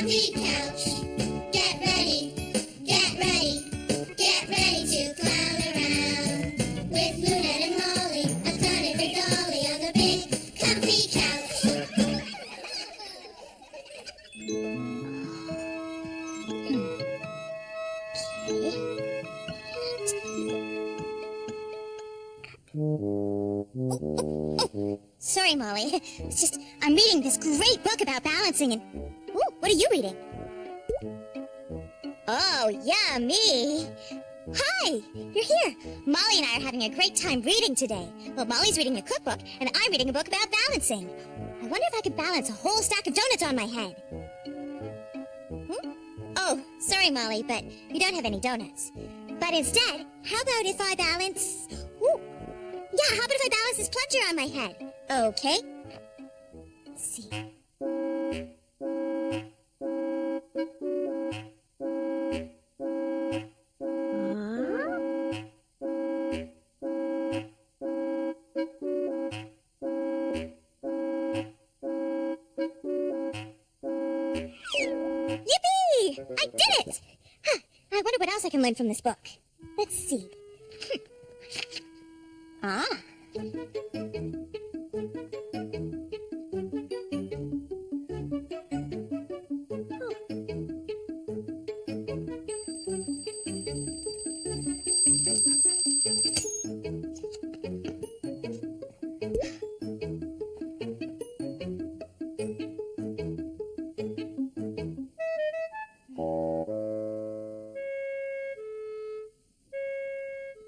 comfy couch. Get ready, get ready, get ready to clown around. With Lunette and Molly, a clown and a dolly on the big comfy couch. Sorry, Molly. It's just, I'm reading this great book about balancing and... Ooh, what are you reading? Oh, yeah, me. Hi, you're here. Molly and I are having a great time reading today. Well, Molly's reading a cookbook, and I'm reading a book about balancing. I wonder if I could balance a whole stack of donuts on my head. Oh, sorry, Molly, but you don't have any donuts. But instead, how about if I balance... Ooh. Yeah, how about if I balance this plunger on my head? Okay. Let's see. Yippee! I did it! Huh. I wonder what else I can learn from this book. Let's see. Ah.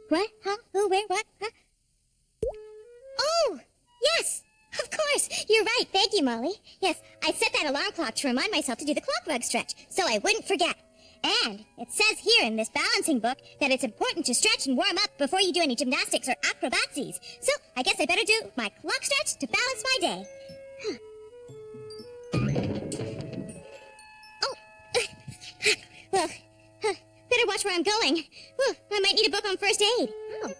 What? Huh? Who? Where? What? Huh? Oh! Yes! Of course! You're right. Thank you, Molly. Yes, I set that alarm clock to remind myself to do the clock rug stretch, so I wouldn't forget. And it says here in this balancing book that it's important to stretch and warm up before you do any gymnastics or acrobatsies. So I guess I better do my clock stretch to balance my day. Oh! Well... better watch where I'm going. Well, I might need a book on first aid. Oh.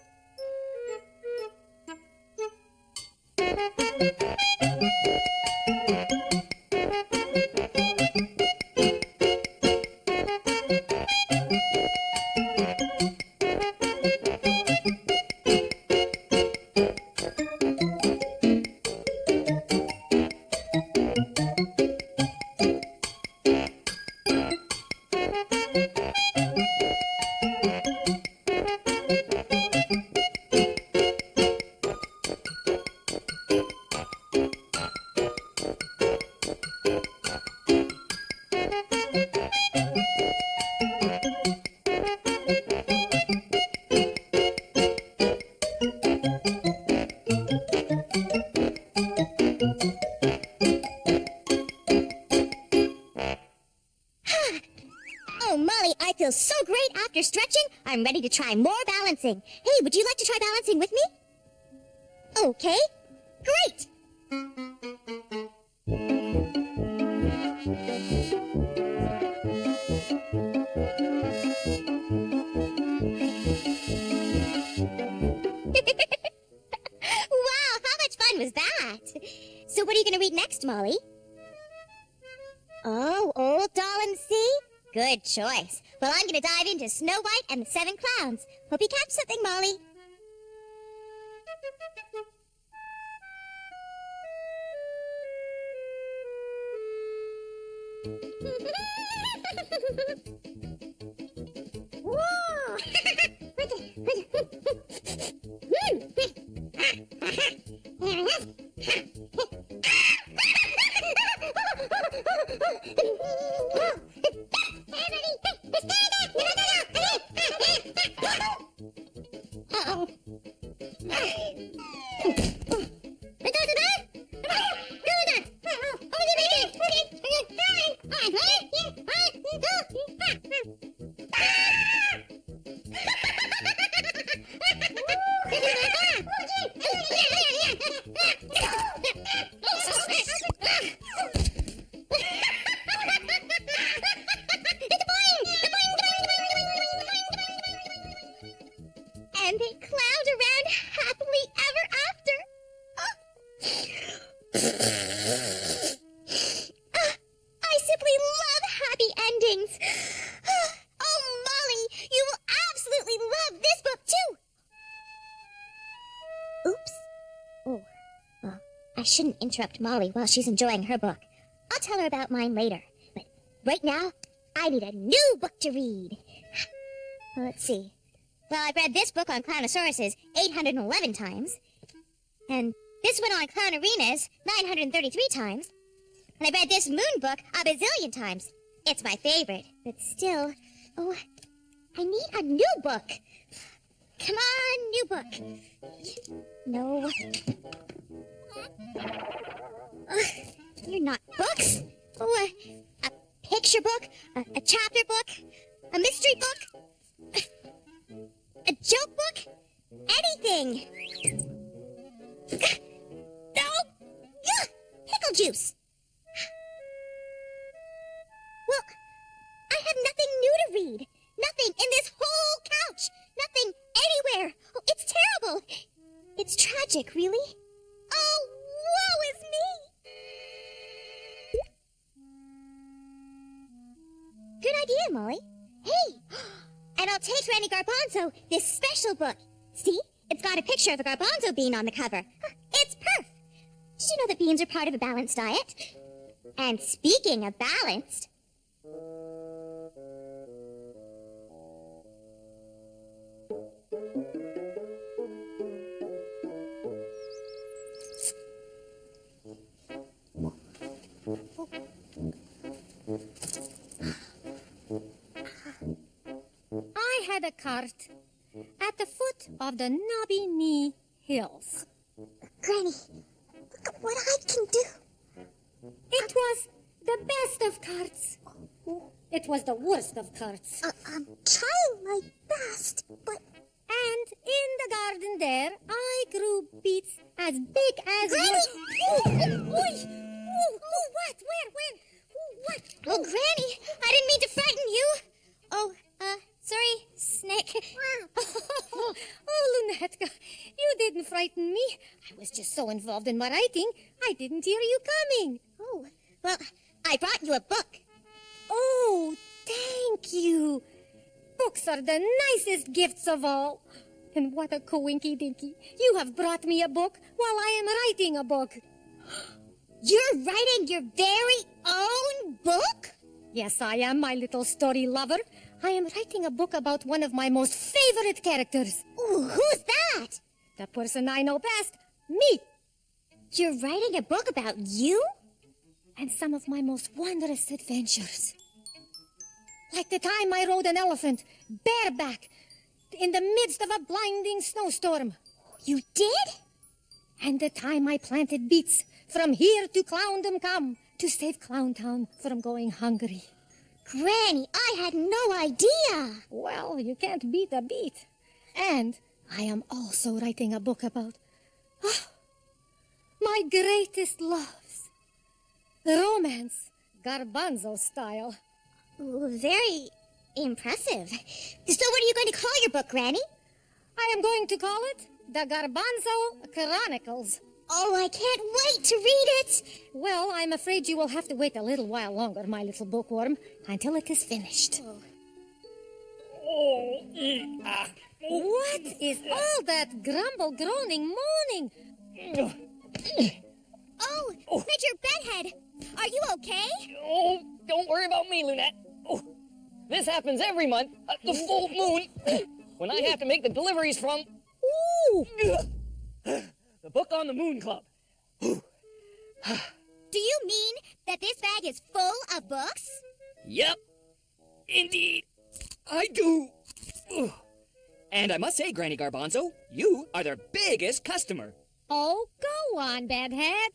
I feel so great after stretching, I'm ready to try more balancing. Hey, would you like to try balancing with me? Okay, great! Wow, how much fun was that? So what are you going to read next, Molly? Oh, Old Doll and Sea? Good choice. Well, I'm going to dive into Snow White and the Seven Clowns. Hope you catch something, Molly. shouldn't interrupt Molly while she's enjoying her book. I'll tell her about mine later. But right now, I need a new book to read. Well, let's see. Well, I've read this book on Clownosauruses 811 times. And this one on Clownarinas 933 times. And I read this moon book a bazillion times. It's my favorite. But still, oh, I need a new book. Come on, new book. No. You're not books. Oh, a picture book, a chapter book, a mystery book, a joke book, anything. No! Pickle juice. Well, I have nothing new to read. Nothing in this whole couch. Nothing anywhere. Oh, it's terrible. It's tragic, really. Oh, woe is me. Good idea, Molly. Hey, and I'll take Granny Garbanzo this special book. See? It's got a picture of a garbanzo bean on the cover. It's perf. Did you know that beans are part of a balanced diet? And speaking of balanced... I had a cart at the foot of the Knobby Knee Hills. Granny, look at what I can do. It was the best of carts. It was the worst of carts. I'm trying my best, but... And in the garden there, I grew beets as big as... Granny! What? Where? When? What? Oh, Granny, I didn't mean to frighten you. Oh, sorry, Snake. Oh, Lunetka, you didn't frighten me. I was just so involved in my writing, I didn't hear you coming. Oh, well, I brought you a book. Oh, thank you. Books are the nicest gifts of all. And what a coinky-dinky. You have brought me a book while I am writing a book. You're writing your very own book? Yes, I am, my little story lover. I am writing a book about one of my most favorite characters. Ooh, who's that? The person I know best, me. You're writing a book about you? And some of my most wondrous adventures. Like the time I rode an elephant, bareback, in the midst of a blinding snowstorm. You did? And the time I planted beets from here to Clowndom Come to save Clowntown from going hungry. Granny, I had no idea. Well, you can't beat a beet. And I am also writing a book about my greatest loves. Romance, Garbanzo style. Ooh, very impressive. So what are you going to call your book, Granny? I am going to call it The Garbanzo Chronicles. Oh, I can't wait to read it. Well, I'm afraid you will have to wait a little while longer, my little bookworm, until it is finished. What is all that grumble, groaning, moaning? Oh, Major Bedhead, are you okay? Oh, don't worry about me, Lunette. Oh, this happens every month at the full moon when I have to make the deliveries from the Book on the Moon Club. Do you mean that this bag is full of books? Yep, indeed, I do. And I must say, Granny Garbanzo, you are their biggest customer. Oh, go on, Bedhead.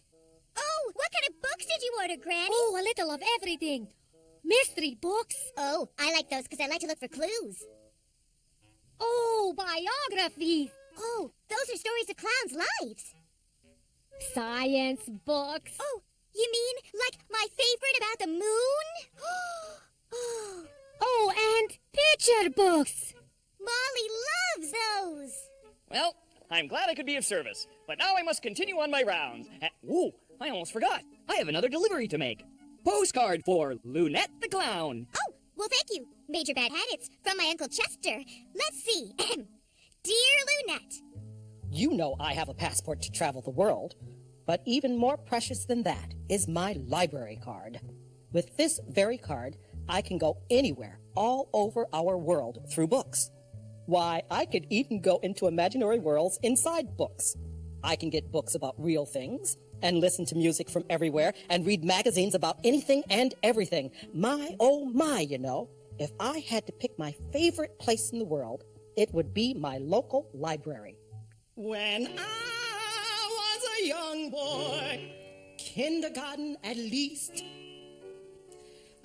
Oh, what kind of books did you order, Granny? Oh, a little of everything. Mystery books. Oh, I like those because I like to look for clues. Oh, biographies. Oh, those are stories of clowns' lives. Science books. Oh, you mean like my favorite about the moon? Oh, Oh, and picture books. Molly loves those. Well, I'm glad I could be of service, but now I must continue on my rounds. Whoa, I almost forgot. I have another delivery to make. Postcard for Lunette the Clown. Oh, well, thank you, Major Badhead. It's from my Uncle Chester. Let's see. Dear Lunette. You know I have a passport to travel the world. But even more precious than that is my library card. With this very card, I can go anywhere all over our world through books. Why, I could even go into imaginary worlds inside books. I can get books about real things, and listen to music from everywhere, and read magazines about anything and everything. My, oh my, you know. If I had to pick my favorite place in the world, it would be my local library. When I was a young boy, kindergarten at least,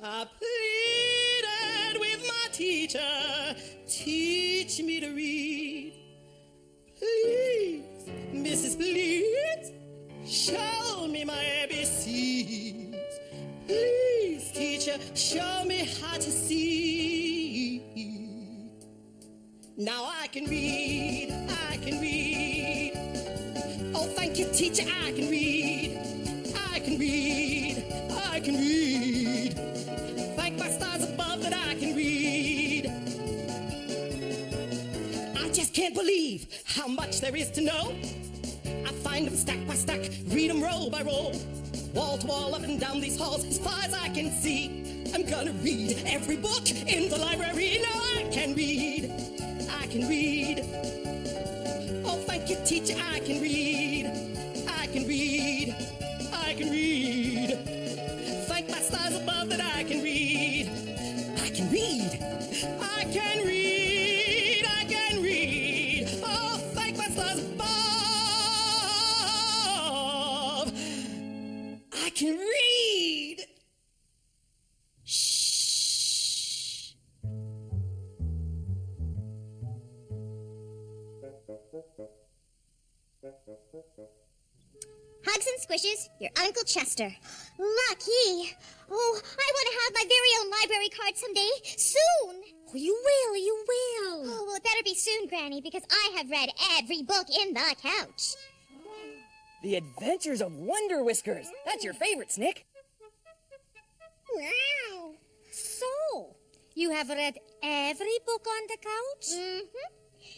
I pleaded with my teacher, teach me to read. Please, Mrs. Please, show me my ABCs. Please, teacher, show me how to see. Now I can read, I can read. Oh, thank you, teacher, I can read. I can read, I can read. Thank my stars above that I can read. I just can't believe how much there is to know. I find them stack by stack, read them row by row. Wall to wall, up and down these halls, as far as I can see. I'm gonna read every book in the library. Now I can read, I can read. Oh, thank you, teacher, I can read. I can read, I can read. Thank my stars above that I can read. I can read, I can read, I can read. Oh, thank my stars above. I can read. Shh. Hugs and squishes, your Uncle Chester. Lucky. Oh, I want to have my very own library card someday. Soon. Oh, you will, you will. Oh, well, it better be soon, Granny, because I have read every book in the couch. The Adventures of Wonder Whiskers. That's your favorite, Snick. Wow. So, you have read every book on the couch? Mm-hmm.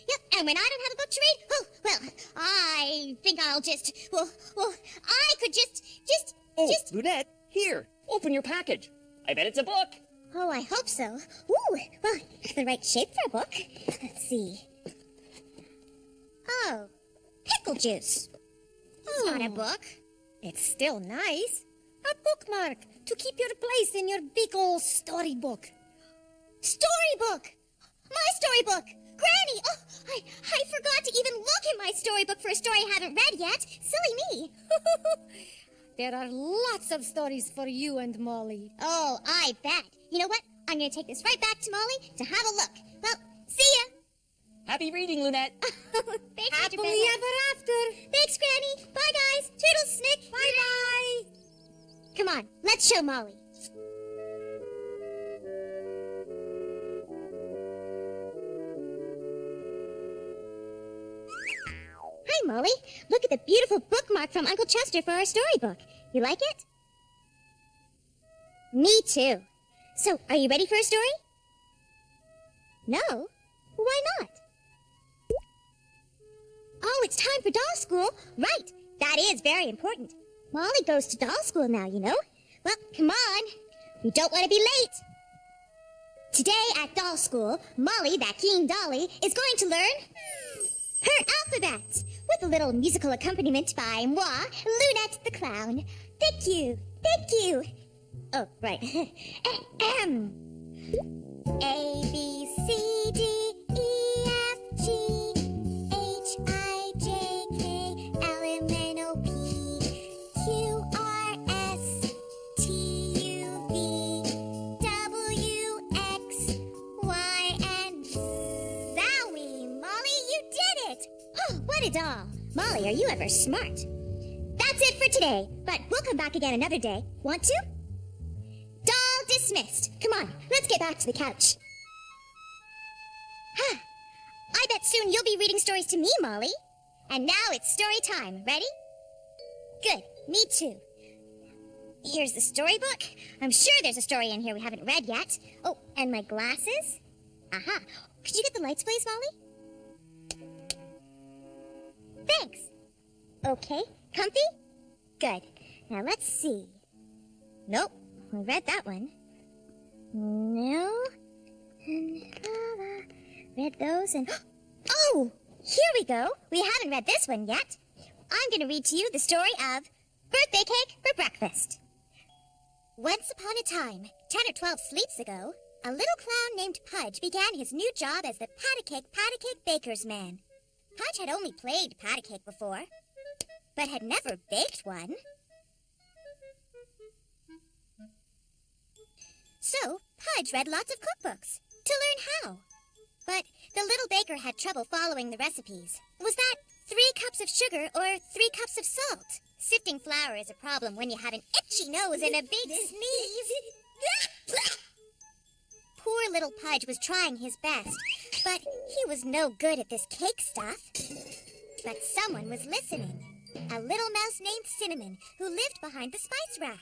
Yep, and when I don't have a book to read, oh, well, I think I'll just, I could just... Oh, Lunette, here, open your package. I bet it's a book. Oh, I hope so. Ooh, well, the right shape for a book. Let's see. Oh, pickle juice. It's not a book. It's still nice. A bookmark to keep your place in your big old storybook. Storybook! My storybook! Granny! Oh, I forgot to even look in my storybook for a story I haven't read yet. Silly me. There are lots of stories for you and Molly. Oh, I bet. You know what? I'm going to take this right back to Molly to have a look. Well, see ya. Happy reading, Lunette. Thanks, Mr. Happily Bennett. ever after. Thanks, Granny. Bye, guys. Toodles, Snick. Bye-bye. Come on, let's show Molly. Hi, Molly. Look at the beautiful bookmark from Uncle Chester for our storybook. You like it? Me too. So, are you ready for a story? No? Why not? Oh, it's time for doll school. Right. That is very important. Molly goes to doll school now, you know. Well, come on. We don't want to be late. Today at doll school, Molly, that keen dolly, is going to learn her alphabet with a little musical accompaniment by moi, Lunette the clown. Thank you. Thank you. Oh, right. Ahem. A, B, C, D, E, F, G, H, I, J, K, L, M, N, O, P, Q, R, S, T, U, V, W, X, Y, and Zowie. Molly, you did it! Oh, what a doll. Molly, are you ever smart? That's it for today, but we'll come back again another day. Want to? Doll dismissed. Come on, let's get back to the couch. I bet soon you'll be reading stories to me, Molly. And now it's story time. Ready? Good. Me too. Here's the storybook. I'm sure there's a story in here we haven't read yet. Oh, and my glasses. Aha. Could you get the lights, please, Molly? Thanks. Okay. Comfy? Good. Now let's see. Nope, we read that one. No. Read those and... Oh! Here we go. We haven't read this one yet. I'm going to read to you the story of Birthday Cake for Breakfast. Once upon a time, 10 or 12 sleeps ago, a little clown named Pudge began his new job as the Pat-a-cake baker's man. Pudge had only played pat-a-cake before, but had never baked one. So, Pudge read lots of cookbooks to learn how. But the little baker had trouble following the recipes. Was that 3 cups of sugar or 3 cups of salt? Sifting flour is a problem when you have an itchy nose and a big sneeze. Poor little Pudge was trying his best, but he was no good at this cake stuff. But someone was listening. A little mouse named Cinnamon, who lived behind the spice rack.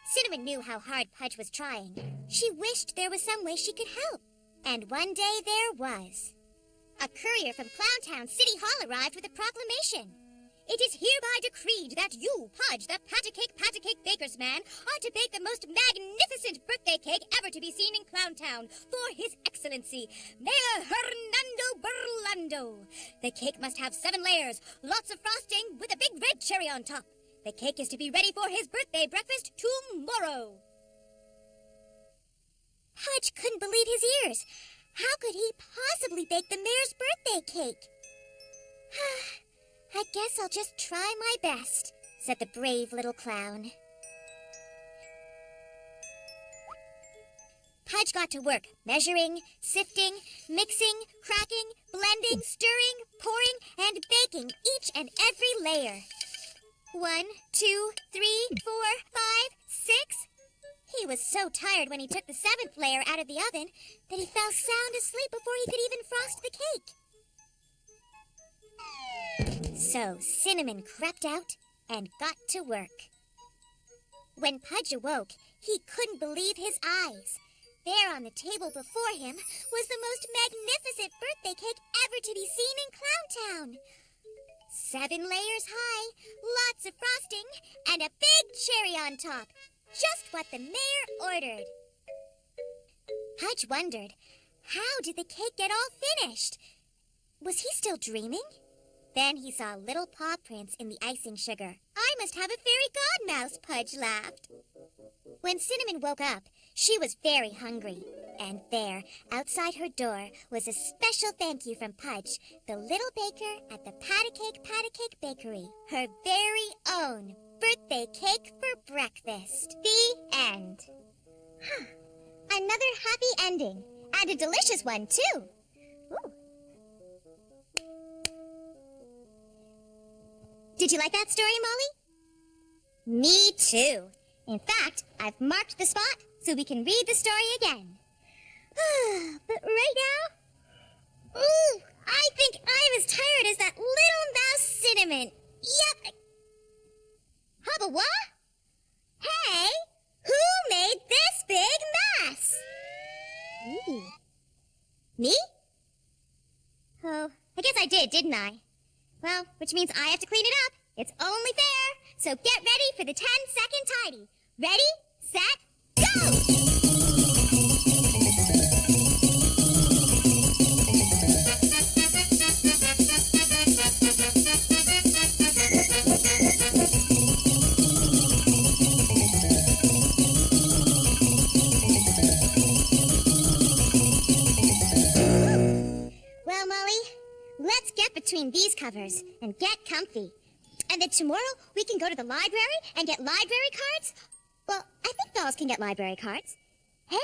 Cinnamon knew how hard Pudge was trying. She wished there was some way she could help. And one day there was. A courier from Clowntown City Hall arrived with a proclamation. It is hereby decreed that you, Pudge, the Pat-a-cake baker's man, are to bake the most magnificent birthday cake ever to be seen in Clowntown for His Excellency, Mayor Hernando Burlando. The cake must have 7 layers, lots of frosting, with a big red cherry on top. The cake is to be ready for his birthday breakfast tomorrow. Pudge couldn't believe his ears. How could he possibly bake the mayor's birthday cake? I guess I'll just try my best, said the brave little clown. Pudge got to work, measuring, sifting, mixing, cracking, blending, stirring, pouring, and baking each and every layer. 1, 2, 3, 4, 5, 6. He was so tired when he took the 7th layer out of the oven that he fell sound asleep before he could even frost the cake. So Cinnamon crept out and got to work. When Pudge awoke, he couldn't believe his eyes. There on the table before him was the most magnificent birthday cake ever to be seen in Clowntown. 7 layers high, lots of frosting, and a big cherry on top. Just what the mayor ordered. Pudge wondered, how did the cake get all finished? Was he still dreaming? Then he saw little paw prints in the icing sugar. I must have a fairy godmouse, Pudge laughed. When Cinnamon woke up, she was very hungry. And there, outside her door, was a special thank you from Pudge, the little baker at the Pat-a-cake Bakery. Her very own birthday cake for breakfast. The end. Another happy ending. And a delicious one, too. Ooh. Did you like that story, Molly? Me too. In fact, I've marked the spot so we can read the story again. But right now, I think I'm as tired as that little mouse Cinnamon. Yep. Hubba what? Hey, who made this big mess? Ooh. Me? Oh, I guess I did, didn't I? Well, which means I have to clean it up. It's only fair. So get ready for the 10-second tidy. Ready, set, go! Well, Molly, let's get between these covers and get comfy. And then tomorrow we can go to the library and get library cards. Well, I think dolls can get library cards. Hey,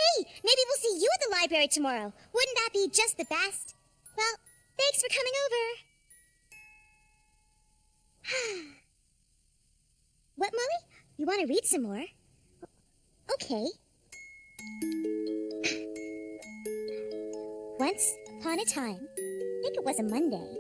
maybe we'll see you at the library tomorrow. Wouldn't that be just the best? Well, thanks for coming over. What, Molly? You want to read some more? Okay. Once upon a time, I think it was a Monday,